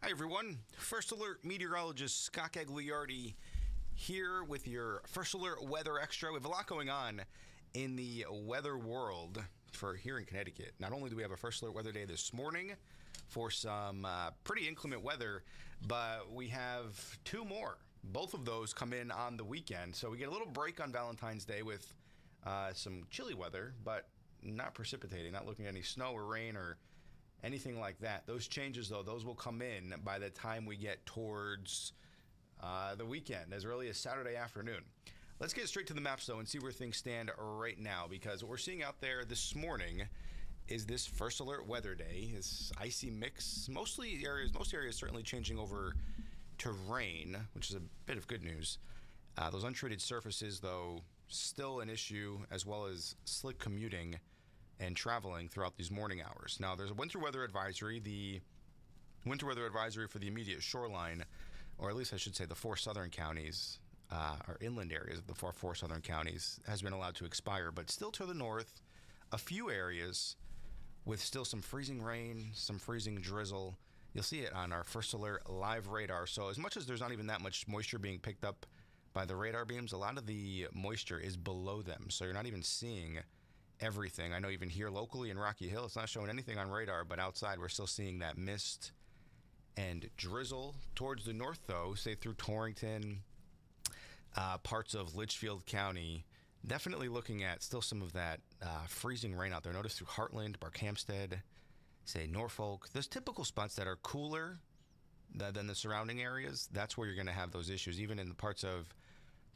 Hi, everyone. First Alert Meteorologist Scott Gagliardi here with your First Alert Weather Extra. We have a lot going on in the weather world for here in Connecticut. Not only do we have a First Alert Weather Day this morning for some pretty inclement weather, but we have two more. Both of those come in on the weekend. So we get a little break on Valentine's Day with some chilly weather, but not precipitating, not looking at any snow or rain or anything like that. Those changes, though, those will come in by the time we get towards the weekend, as early as Saturday afternoon. Let's get straight to the maps, though, and see where things stand right now, because what we're seeing out there this morning is this First Alert Weather Day, this icy mix. Most areas certainly changing over to rain, which is a bit of good news. Those untreated surfaces, though, still an issue, as well as slick commuting and traveling throughout these morning hours. Now, there's a winter weather advisory. The winter weather advisory for the immediate shoreline, or at least I should say the four southern counties, or inland areas of the four southern counties, has been allowed to expire. But still to the north, a few areas with still some freezing rain, some freezing drizzle. You'll see it on our First Alert live radar. So as much as there's not even that much moisture being picked up by the radar beams, a lot of the moisture is below them. So you're not even seeing everything. I know even here locally in Rocky Hill, it's not showing anything on radar, but outside we're still seeing that mist and drizzle. Towards the north, though, say through Torrington, parts of Litchfield County, definitely looking at still some of that freezing rain out there. Notice through Heartland, Barkhamsted, say Norfolk. Those typical spots that are cooler than the surrounding areas, that's where you're going to have those issues, even in the parts of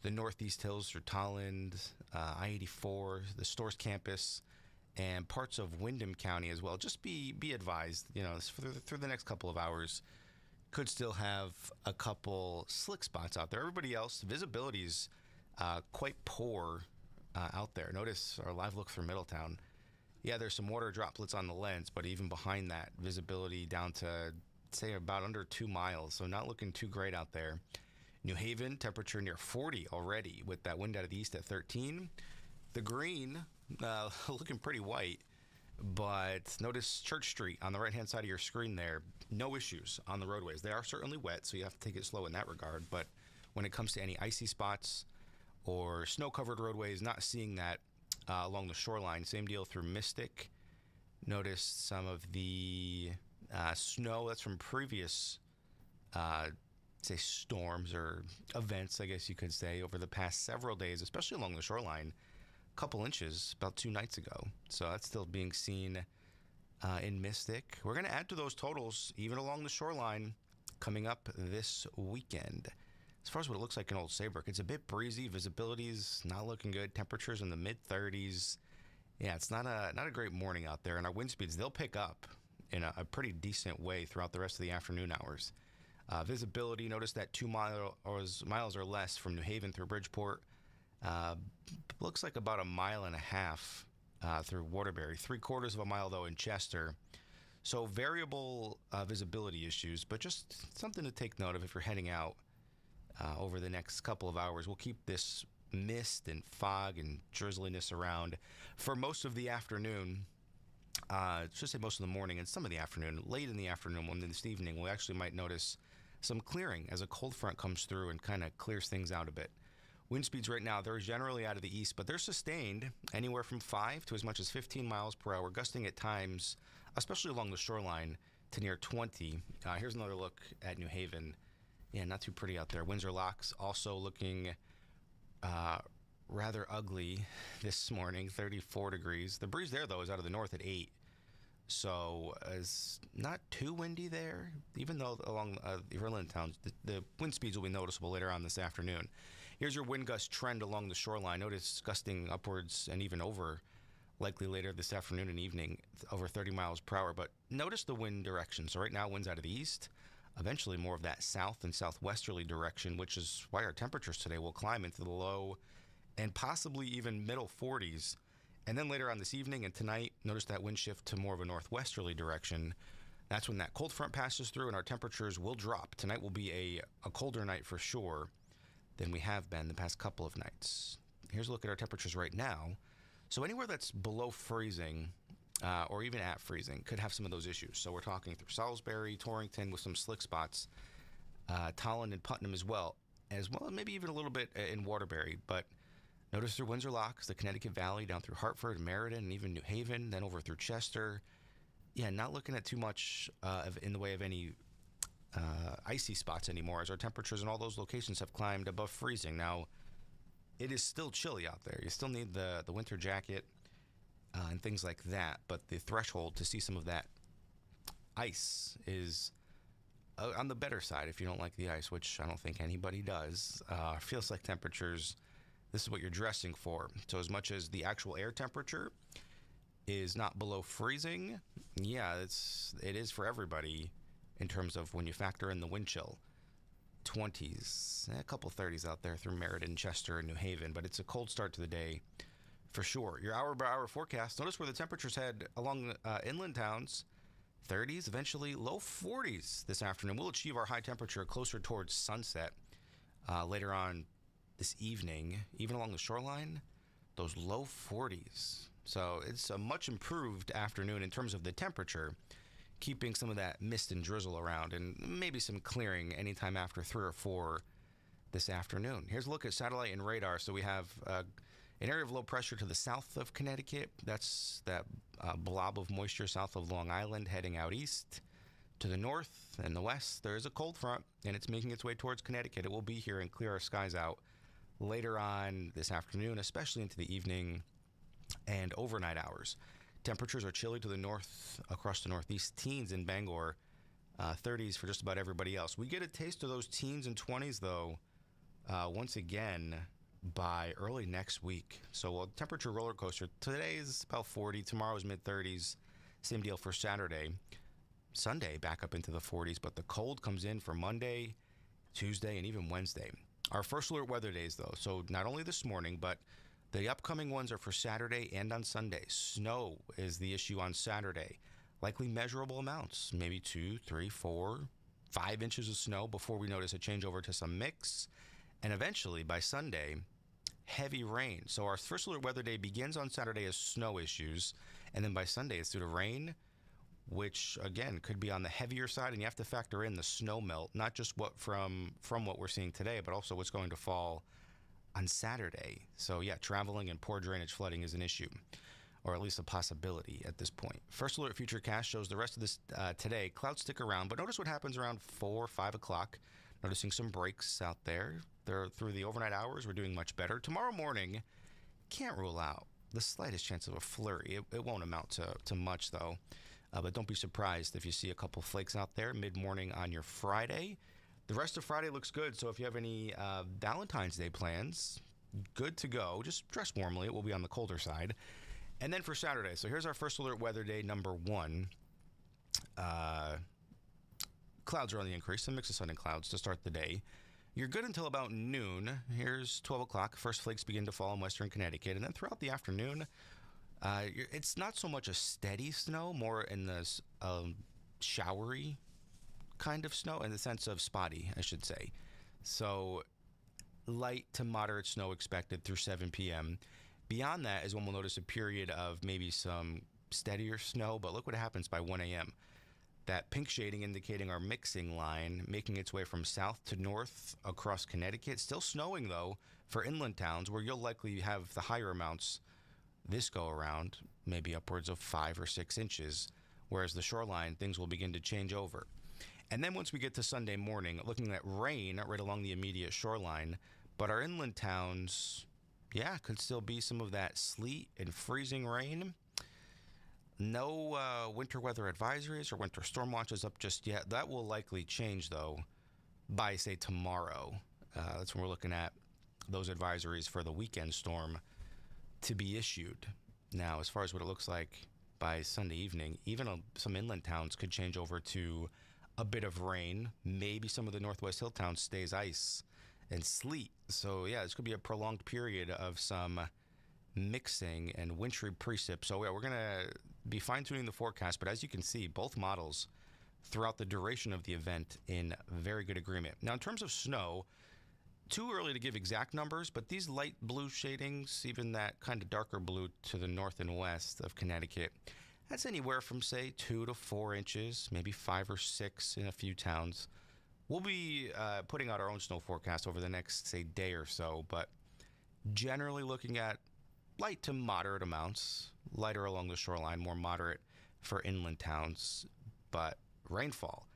the Northeast Hills through Tolland, I-84, the Storrs campus, and parts of Windham County as well. Just be advised, through the next couple of hours, could still have a couple slick spots out there. Everybody else, visibility's quite poor out there. Notice our live look through Middletown. Yeah, there's some water droplets on the lens, but even behind that, visibility down to, say, about under 2 miles, so not looking too great out there. New Haven, temperature near 40 already with that wind out of the east at 13. The green, looking pretty white, but notice Church Street on the right-hand side of your screen there. No issues on the roadways. They are certainly wet, so you have to take it slow in that regard, but when it comes to any icy spots or snow-covered roadways, not seeing that along the shoreline. Same deal through Mystic. Notice some of the snow that's from previous say storms or events, I guess you could say, over the past several days, especially along the shoreline. A couple inches about 2 nights ago. So that's still being seen in Mystic. We're going to add to those totals, even along the shoreline, coming up this weekend. As far as what it looks like in Old Saybrook, it's a bit breezy. Visibility's not looking good. Temperatures in the mid-30s. Yeah, it's not a great morning out there. And our wind speeds, they'll pick up in a pretty decent way throughout the rest of the afternoon hours. Visibility, notice that 2 miles or less from New Haven through Bridgeport. Looks like about 1.5 miles through Waterbury. 3/4 of a mile, though, in Chester. So variable visibility issues, but just something to take note of if you're heading out over the next couple of hours. We'll keep this mist and fog and drizzliness around for most of the afternoon. Should say most of the morning and some of the afternoon. Late in the afternoon, and this evening, we actually might notice some clearing as a cold front comes through and kind of clears things out a bit. Wind speeds right now, they're generally out of the east, but they're sustained anywhere from 5 to as much as 15 miles per hour, gusting at times, especially along the shoreline, to near 20. Here's another look at New Haven. Yeah, not too pretty out there. Windsor Locks also looking rather ugly this morning, 34 degrees. The breeze there, though, is out of the north at 8. So it's not too windy there, even though along the inland towns, the wind speeds will be noticeable later on this afternoon. Here's your wind gust trend along the shoreline. Notice gusting upwards and even over, likely later this afternoon and evening, over 30 miles per hour. But notice the wind direction. So right now, winds out of the east, eventually more of that south and southwesterly direction, which is why our temperatures today will climb into the low and possibly even middle 40s. And then later on this evening and tonight, notice that wind shift to more of a northwesterly direction. That's when that cold front passes through and our temperatures will drop. Tonight will be a colder night for sure than we have been the past couple of nights. Here's a look at our temperatures right now. So anywhere that's below freezing or even at freezing could have some of those issues. So we're talking through Salisbury, Torrington with some slick spots, Tolland and Putnam as well, maybe even a little bit in Waterbury. But notice through Windsor Locks, the Connecticut Valley, down through Hartford, Meriden, and even New Haven, then over through Chester. Yeah, not looking at too much in the way of any icy spots anymore, as our temperatures in all those locations have climbed above freezing. Now, it is still chilly out there. You still need the winter jacket and things like that, but the threshold to see some of that ice is on the better side if you don't like the ice, which I don't think anybody does. Feels like temperatures, this is what you're dressing for. So as much as the actual air temperature is not below freezing, yeah, it is for everybody in terms of when you factor in the wind chill. 20s, a couple 30s out there through Meriden, Chester, and New Haven, but it's a cold start to the day for sure. Your hour-by-hour forecast, notice where the temperatures head along inland towns. 30s, eventually low 40s this afternoon. We'll achieve our high temperature closer towards sunset later on this evening. Even along the shoreline, those low 40s. So it's a much improved afternoon in terms of the temperature, keeping some of that mist and drizzle around, and maybe some clearing anytime after 3 or 4 this afternoon. Here's a look at satellite and radar. So we have an area of low pressure to the south of Connecticut. That's that blob of moisture south of Long Island heading out east. To the north and the west, there is a cold front, and it's making its way towards Connecticut. It will be here and clear our skies out later on this afternoon, especially into the evening and overnight hours. Temperatures are chilly to the north, across the northeast. Teens in Bangor, 30s for just about everybody else. We get a taste of those teens and 20s, though, once again by early next week. So a temperature roller coaster. Today is about 40. Tomorrow is mid-30s. Same deal for Saturday. Sunday back up into the 40s, but the cold comes in for Monday, Tuesday, and even Wednesday. Our first alert weather days, though. So not only this morning, but the upcoming ones are for Saturday and on Sunday. Snow is the issue on Saturday. Likely measurable amounts, maybe 2, 3, 4, 5 inches of snow before we notice a changeover to some mix. And eventually, by Sunday, heavy rain. So our first alert weather day begins on Saturday as snow issues, and then by Sunday it's due to rain, which again could be on the heavier side, and you have to factor in the snow melt, not just from what we're seeing today, but also what's going to fall on Saturday. So yeah, traveling and poor drainage flooding is an issue, or at least a possibility at this point. First alert futurecast shows the rest of this today. Clouds stick around, but notice what happens around 4 or 5 o'clock. Noticing some breaks out there. Through the overnight hours, we're doing much better. Tomorrow morning, can't rule out the slightest chance of a flurry. It won't amount to much, though. But don't be surprised if you see a couple flakes out there mid-morning on your Friday. The rest of Friday looks good, so if you have any Valentine's Day plans, good to go. Just dress warmly. It will be on the colder side. And then for Saturday, so here's our first alert weather day number 1. Clouds are on the increase, a mix of sun and clouds to start the day. You're good until about noon. Here's 12 o'clock. First flakes begin to fall in western Connecticut. And then throughout the afternoon, it's not so much a steady snow, more in the showery kind of snow, in the sense of spotty, I should say. So light to moderate snow expected through 7 p.m. Beyond that is when we'll notice a period of maybe some steadier snow. But look what happens by 1 a.m. That pink shading indicating our mixing line, making its way from south to north across Connecticut. Still snowing, though, for inland towns, where you'll likely have the higher amounts this go around, maybe upwards of 5 or 6 inches, whereas the shoreline, things will begin to change over. And then once we get to Sunday morning, looking at rain right along the immediate shoreline, but our inland towns, yeah, could still be some of that sleet and freezing rain. No winter weather advisories or winter storm watches up just yet. That will likely change, though, by, say, tomorrow. That's when we're looking at those advisories for the weekend storm to be issued. Now, as far as what it looks like by Sunday evening, even some inland towns could change over to a bit of rain. Maybe some of the Northwest Hill towns stays ice and sleet. So, yeah, this could be a prolonged period of some mixing and wintry precip. So, yeah, we're going to be fine-tuning the forecast, but as you can see, both models throughout the duration of the event in very good agreement. Now, in terms of snow, too early to give exact numbers, but these light blue shadings, even that kind of darker blue to the north and west of Connecticut, That's anywhere from, say, 2 to 4 inches, maybe 5 or 6 in a few towns. We'll be putting out our own snow forecast over the next, say, day or so, but generally looking at light to moderate amounts, lighter along the shoreline, more moderate for inland towns, but rainfall.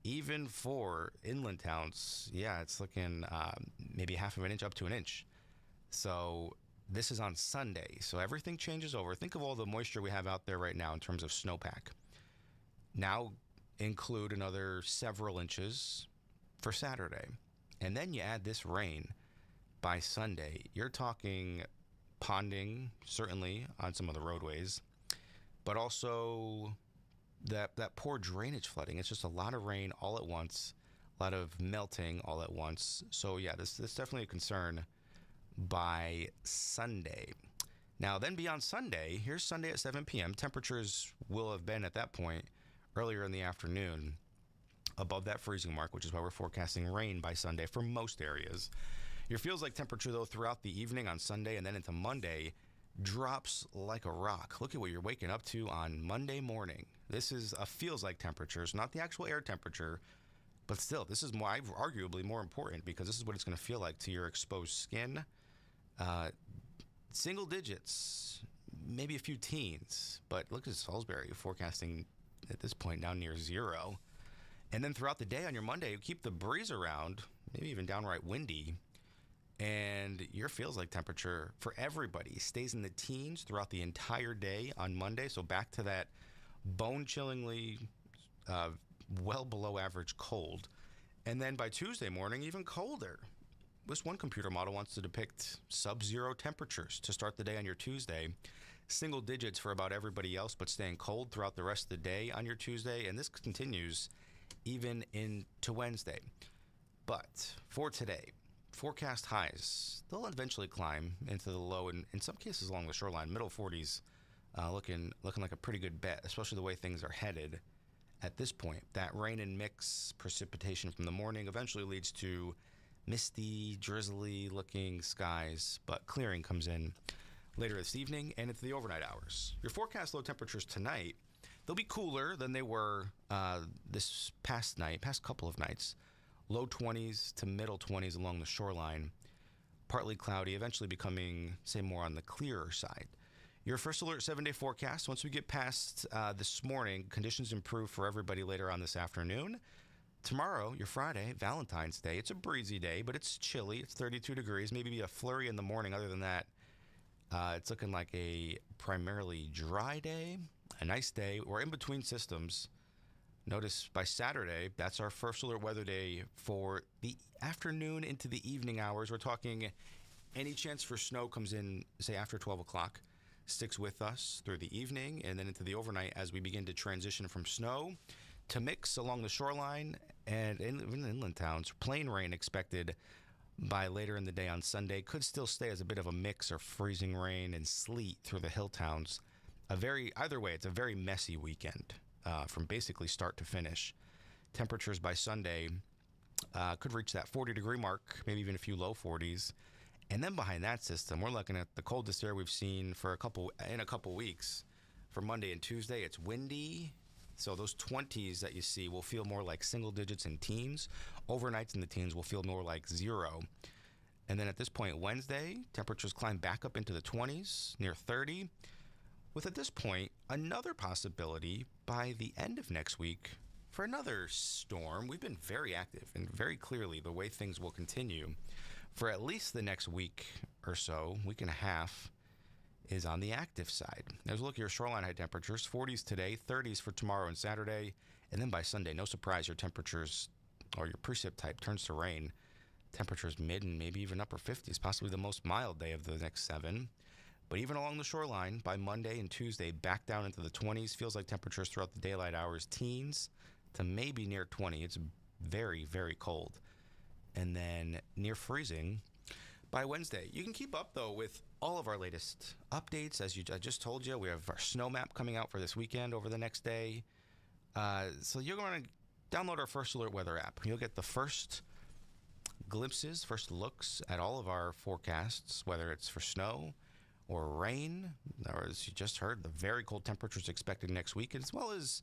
Even for inland towns, yeah, it's looking maybe half of an inch up to an inch. So this is on Sunday, so everything changes over. Think of all the moisture we have out there right now in terms of snowpack. Now include another several inches for Saturday. And then you add this rain by Sunday. You're talking ponding, certainly on some of the roadways, but also that poor drainage flooding. It's just a lot of rain all at once, a lot of melting all at once. So yeah, this is definitely a concern by Sunday. Now then beyond Sunday, here's Sunday at 7 p.m. Temperatures will have been at that point earlier in the afternoon above that freezing mark, which is why we're forecasting rain by Sunday for most areas. Your feels like temperature, though, throughout the evening on Sunday and then into Monday drops like a rock. Look at what you're waking up to on Monday morning. This is a feels like temperatures, not the actual air temperature, but still, this is arguably more important because this is what it's going to feel like to your exposed skin. Single digits, maybe a few teens, but look at Salisbury forecasting at this point down near 0. And then throughout the day on your Monday, you keep the breeze around, maybe even downright windy, and your feels like temperature for everybody stays in the teens throughout the entire day on Monday. So back to that bone-chillingly well below average cold. And then by Tuesday morning, even colder. This one computer model wants to depict sub-zero temperatures to start the day on your Tuesday. Single digits for about everybody else, but staying cold throughout the rest of the day on your Tuesday. And this continues even into Wednesday. But for today, forecast highs, they'll eventually climb into the low, and in some cases along the shoreline, middle 40s, looking like a pretty good bet, especially the way things are headed at this point. That rain and mix precipitation from the morning eventually leads to misty, drizzly-looking skies, but clearing comes in later this evening and into the overnight hours. Your forecast low temperatures tonight, they'll be cooler than they were this past couple of nights. Low 20s to middle 20s along the shoreline. Partly cloudy, eventually becoming, say, more on the clearer side. Your first alert 7-day forecast, once we get past this morning, conditions improve for everybody later on this afternoon. Tomorrow, your Friday, Valentine's Day, it's a breezy day, but it's chilly. It's 32 degrees, maybe a flurry in the morning. Other than that, it's looking like a primarily dry day, a nice day. We're in between systems. Notice by Saturday, that's our first alert weather day for the afternoon into the evening hours. We're talking any chance for snow comes in, say, after 12 o'clock, sticks with us through the evening, and then into the overnight as we begin to transition from snow to mix along the shoreline and in inland towns. Plain rain expected by later in the day on Sunday. Could still stay as a bit of a mix or freezing rain and sleet through the hill towns. Either way, it's a very messy weekend from basically start to finish. Temperatures by Sunday could reach that 40-degree mark, maybe even a few low 40s. And then behind that system, we're looking at the coldest air we've seen in a couple weeks. For Monday and Tuesday, it's windy. So those 20s that you see will feel more like single digits and teens. Overnights in the teens will feel more like 0. And then at this point, Wednesday, temperatures climb back up into the 20s, near 30. With at this point, another possibility by the end of next week for another storm. We've been very active and very clearly the way things will continue for at least the next week or so, week and a half, is on the active side. As we look at your shoreline high temperatures, 40s today, 30s for tomorrow and Saturday, and then by Sunday, no surprise, your temperatures or your precip type turns to rain. Temperatures mid and maybe even upper 50s, possibly the most mild day of the next 7. But even along the shoreline, by Monday and Tuesday, back down into the 20s. Feels like temperatures throughout the daylight hours, teens to maybe near 20. It's very, very cold. And then near freezing by Wednesday. You can keep up, though, with all of our latest updates. As I just told you, we have our snow map coming out for this weekend over the next day. So you're going to download our First Alert Weather app. You'll get the first glimpses, first looks at all of our forecasts, whether it's for snow or rain, or as you just heard, the very cold temperatures expected next week, as well as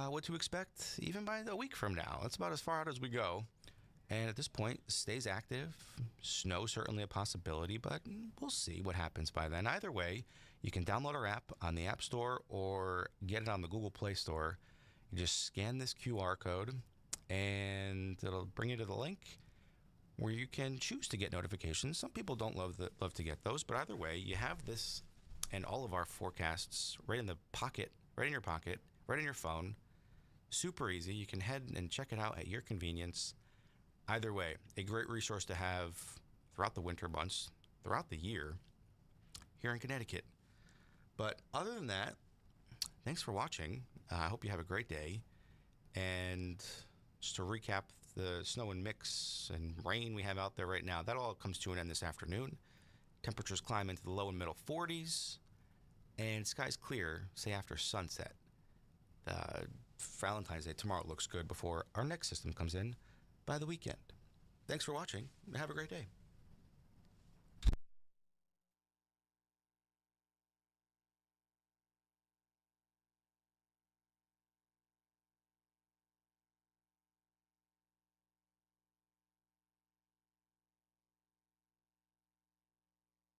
what to expect even by a week from now. That's about as far out as we go. And at this point, stays active. Snow certainly a possibility, but we'll see what happens by then. Either way, you can download our app on the App Store or get it on the Google Play Store. You just scan this QR code, and it'll bring you to the link where you can choose to get notifications. Some people don't love to get those, but either way, you have this and all of our forecasts right in the pocket, right in your pocket, right in your phone. Super easy. You can head and check it out at your convenience. Either way, a great resource to have throughout the winter months, throughout the year here in Connecticut. But other than that, thanks for watching. I hope you have a great day. And just to recap the snow and mix and rain we have out there right now, that all comes to an end this afternoon. Temperatures climb into the low and middle 40s. And skies clear, say after sunset. Valentine's Day tomorrow looks good before our next system comes in by the weekend. Thanks for watching, and have a great day.